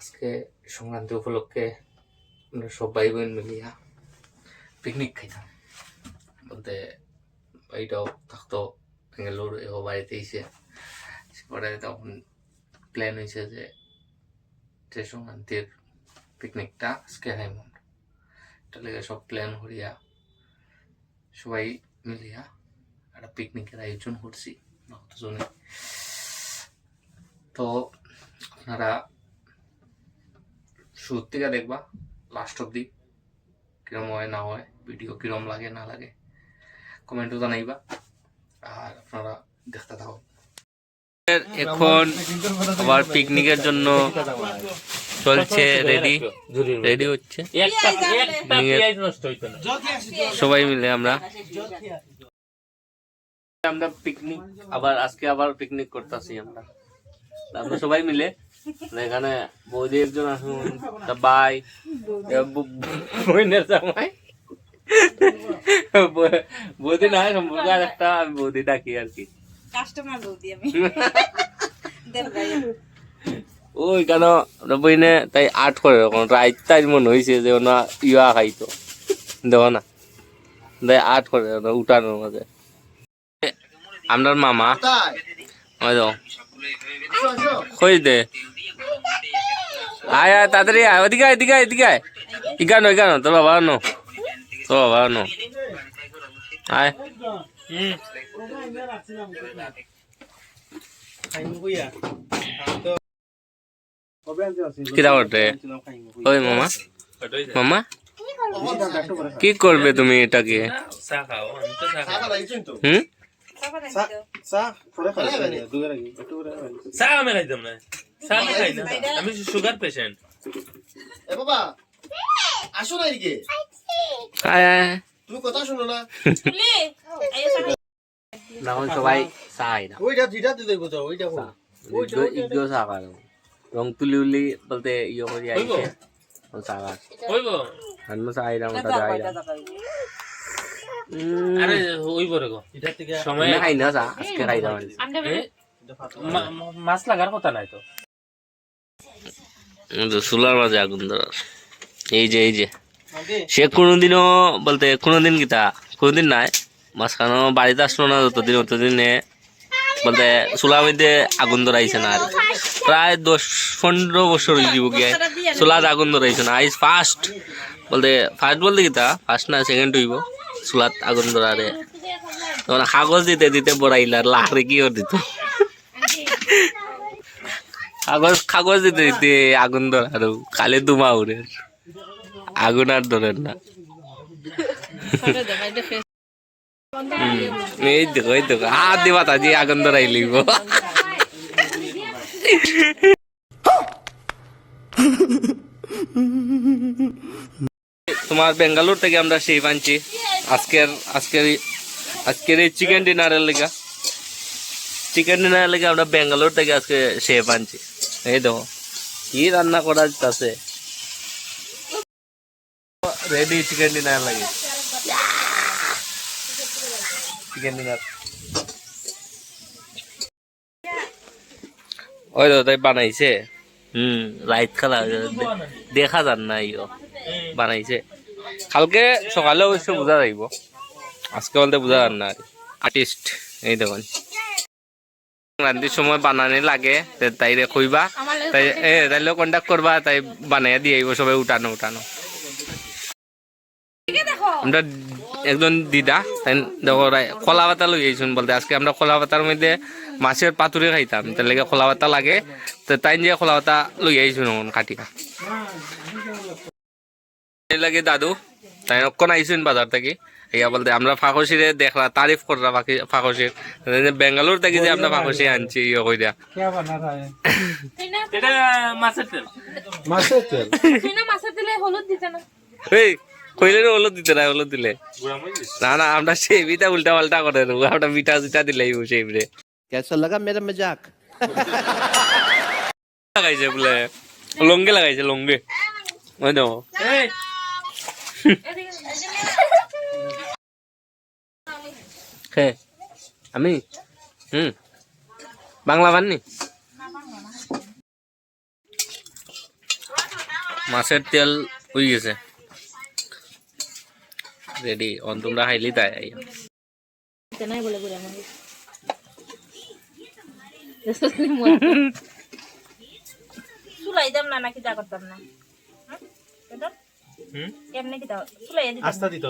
আজকে সংক্রান্তি উপলক্ষে আমরা সব ভাই বোন মিলিয়া পিকনিক খাইতাম বলতে এইটাও থাকতো বেঙ্গালুরু এও বাড়িতে এসে পরে তখন প্ল্যান হয়েছে যে সংক্রান্তির পিকনিকটা আজকে খাইম এটা লেগে সব প্ল্যান করিয়া সবাই মিলিয়া একটা পিকনিকের আয়োজন করছি কতজনে। তো আপনারা শুরুর থেকে দেখবা লাস্ট অব্দি কিরম হয় না হয়, ভিডিও কিরম লাগে না লাগে কমেন্টও জানাইবা আর আপনারা দেখতে থাকো। এখন আবার পিকনিকের জন্য চলছে, রেডি হচ্ছে সবাই মিলে। আমরা পিকনিক আজকে আবার পিকনিক করতেছি আমরা সবাই মিলে। এখানে বৌদি একজন আসুন, ভাই বোনের জামাই বৌদি না সম্পর্ক আর একটা, আমি বৌদি ডাকি আর কি, কাস্টমার বৌদি আমি ওই কেন বইনে তাই আর্ট করে এখন রাইট তাই মনে হয়েছে যে ওনা ইয়া খাইতো দেখো না, তাই আর্ট করে উঠানোর মাঝে। আপনার মামা ওই তো কই দে আয় আয় তাড়াতাড়ি আয়, ওদিকে আয়, এদিকে আয়, এদিকে আয়, ইগানো তোর বাবা আনো, আয়। কিরা করতে ওই মামা কি করবে তুমি এটাকে? আমি সুগার পেশেন্ট। আসো না এদিকে, তুমি কথা শোনো না। সবাই চাই না ওইটা যেটা দিতে গো ওইটা ইগো চাকা রং তুলি উলি বলতে ইয়ে করে আইছে চাকা হইবো আমি চাই না ওটা যাই না। আরে হইবো রে গো, এটা থেকে সময় খাই না চা আজকে খাই দাও মাছ লাগার কথা নাই তো। চুলার মাঝে আগুন ধরার এই যে সে কোনোদিনও বলতে কোনোদিন কিতা কোনোদিন নাই মাঝখানো বাড়িতে আসলো না, যতদিন অতদিনে বলতে চুলার মধ্যে আগুন ধরাইছে না। আর প্রায় 10-15 বছর হয়ে যাব গিয়ে চুলার আগুন ধরাইছে না। আইজ ফার্স্ট বলতে কিতা ফার্স্ট না সেকেন্ড হইব চুলাত আগুন ধরারে। তখন কাগজ দিতে বড়াইল আর লাহরে কি করে দিত, কাগজ দিতে আগুন ধরার কালে দুমা উড়ে আগুন আর ধরেন না। এই দেখো হাত দিবা তাজি আগুন ধরাই লিব। তোমার বেঙ্গালুর থেকে আমরা শেফ আনছি আজকের এই চিকেন ডিনারের লেগে আমরা বেঙ্গালুর থেকে আজকে শেফ আনছি। এই দেখো কি রান্না করা আছে, রেডি চিকেন ডিনার লাগে। চিকেন ডিনার ওই তো তাই বানাইছে। লাইট খেলা দেখা যান না ইও বানাইছে। কালকে সকালে অবশ্য বোঝা যাইব, আজকে বলতে বোঝা যান না। আর্টিস্ট এই দেখুন রান্তির সময় বানানি লাগে তাইরে কইবা, তাইলে কন্ট্যাক্ট করবা, তাই বানাইয়া দিয়ে আইব সবাই উঠানো। আমরা একজন দিদা তাই দেখো খোলা পাতা লই আইছুন বলতে আজকে আমরা খোলা পাতার মধ্যে মাছের পাতুরি খাইতাম, তার লেগে খোলা পাতা লাগে তো তাই যে খোলা পাতা লই আইছুন কাটিকা লাগে দাদু তাই অক্ষণ আইছুন বাজার থেকে। ইয়া বলতে আমরা ফাঁকশিরে দেখলা তারিফ করলা ফাঁকশির বেঙ্গালুর থেকে যে আমরা ফাঁকশি আনছি ইয়ে কই দিয়া এই কইলে হলুদ দিতে না, হলুদ দিলে না আমরা সেই বিটা উল্টা পাল্টা করে দেবো, আমরা বিটা জিটা দিলে সেই রে। कैसा लगा मेरा मजाक? লাগাইছে বলে লঙ্গে লাগাইছে লঙ্গে ওই দেখো আমি বাংলা বাননি মাছের তেল হয়ে গেছে রেডি অন তোমরা খাইলি তাই নাই বলে বলে আমার চুলাই দাম না নাকি যা করতাম না কেমনে কি দাও চুলাই দিতাম আস্তা দিত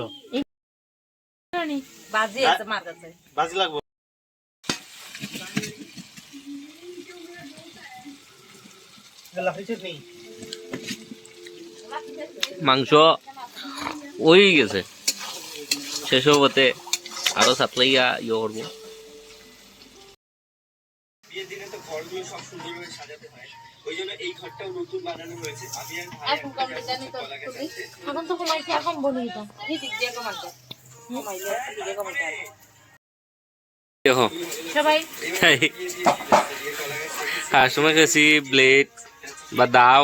বাজি আছে মার কাছে বাজি লাগবে মাংস ওই গেছে শেষ হতে আরো সাপ্লাইয়া ইয়ে করবো এখন তো কমাইছি এখন বলি দিতাম এই দিক দিয়ে কমাইতে কমাইলে দিকে কমাইতে দেখো সবাই আর সময় গেছি ব্লেড বা দাও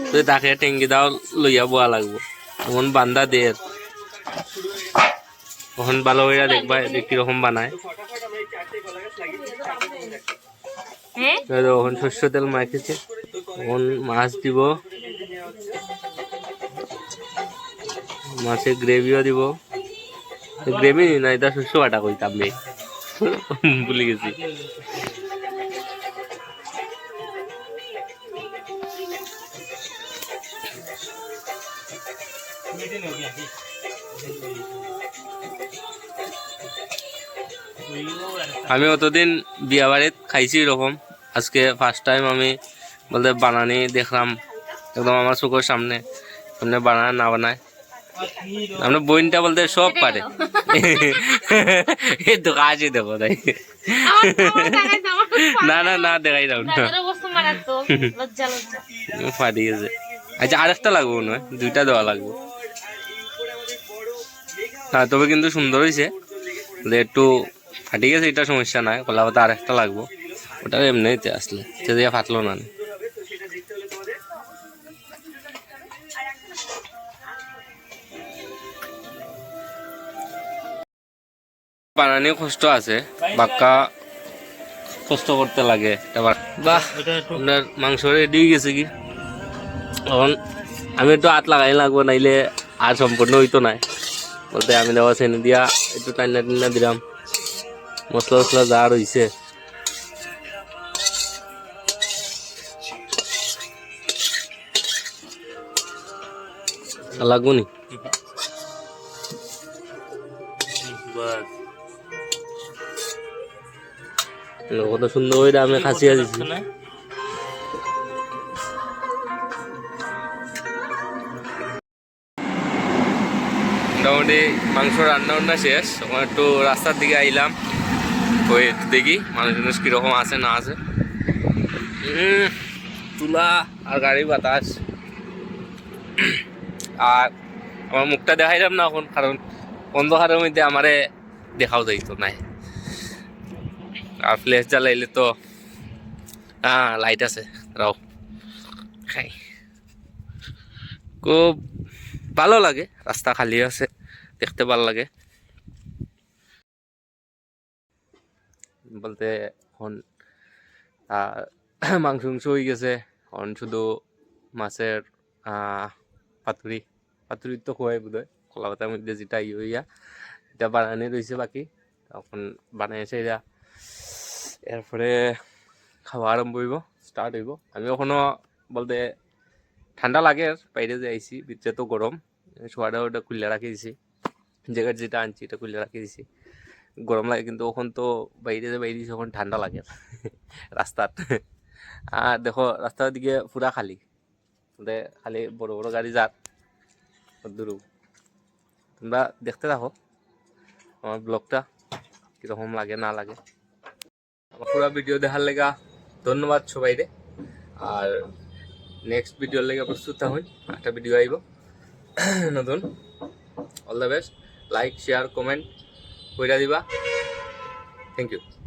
তুই তাকে টেঙ্গি দাও লইয়া বোয়া লাগবো তখন বান্দা দের তখন ভালো হইয়া দেখবা কিরকম বানায় তখন শস্য তেল মাখিছে তখন মাছ দিব মাছের গ্রেভিও দিব গ্রেভি না এটা শস্য বাটা কইতাম আমি ভুলে গেছি আমি অতদিন বিয়া বাড়িত খাইছি এরকম আজকে ফার্স্ট টাইম আমি বলতে বানানি দেখলাম একদম আমার চোখের সামনে সামনে বানায় না বানায় আমরা বইনটা বলতে সব পারে এই তো কাজই দেখো তাই না না না দেখাই দাও না ফাটি গেছে আচ্ছা আরেকটা লাগবো নয় দুইটা দেওয়া লাগবে না তবে কিন্তু সুন্দর হয়েছে একটু ফাটি গেছে এটা সমস্যা নাই কলা পাতা আরেকটা লাগবো ওটা এমনিতে আসলে সে দিয়ে ফাটলো না বানানি কষ্ট আছে বাক্কা কষ্ট করতে লাগে বাহ আপনার মাংস রেডি হয়ে গেছে কি এখন আমি একটু হাত লাগাই লাগবো নাইলে আর সম্পূর্ণ হইতো নাই বলতে আমি দেওয়া চেনে দিয়া একটু টাইনা টাইনা দিলাম মশলা টসলা যা রয়েছে লাগবো নি কত সুন্দর ওই আমি খাসিয়া দিচ্ছি মোটামুটি মাংস রান্না বান্না শেষ ওখানে একটু রাস্তার দিকে আইলাম ওই একটু দেখি মানুষ কিরকম আছে না আছে তুলা আর গাড়ি বাতাস আর আমার মুখটা দেখাইলাম না এখন কারণ অন্ধকারের মধ্যে আমারে দেখাও যাইতো নাই আর ফ্ল্যাশ জ্বালাইলে তো লাইট আছে রাও খাই খুব ভালো লাগে রাস্তা খালি আছে দেখতে ভালো লাগে বলতে এখন মাংস হয়ে গেছে এখন শুধু মাছের পাতুরি তো খোয়াই বোধ হয় কলা পাতার মধ্যে যেটা হইয়া এটা বানানি রয়েছে বাকি তখন বানাইছে এটা এরপরে খাওয়া আরম্ভ হইব স্টার্ট হইব আমি এখনো বলতে ঠান্ডা লাগে বাইরে যে আইসি ভিতরে তো গরম শোয়াটা ওটা খুলে রাখি দিছি জ্যাকেট যেটা আনছি এটা খুলে রাখি দিছি গরম লাগে কিন্তু ওখান তো বাইরে যে বাইরে যখন ঠান্ডা লাগে রাস্তাত আর দেখো রাস্তার দিকে পুরা খালি খালি বড় বড় গাড়ি যাত দূর তোমরা দেখতে থাকো আমার ব্লগটা কীরকম লাগে না লাগে আমার পুরো ভিডিও দেখার লেগা ধন্যবাদ সবাই রে আর নেক্সট ভিডিওর লেগে প্রস্তুত থাকুন একটা ভিডিও আইব নতুন all the best like share comment কইরা দিবা থ্যাংক ইউ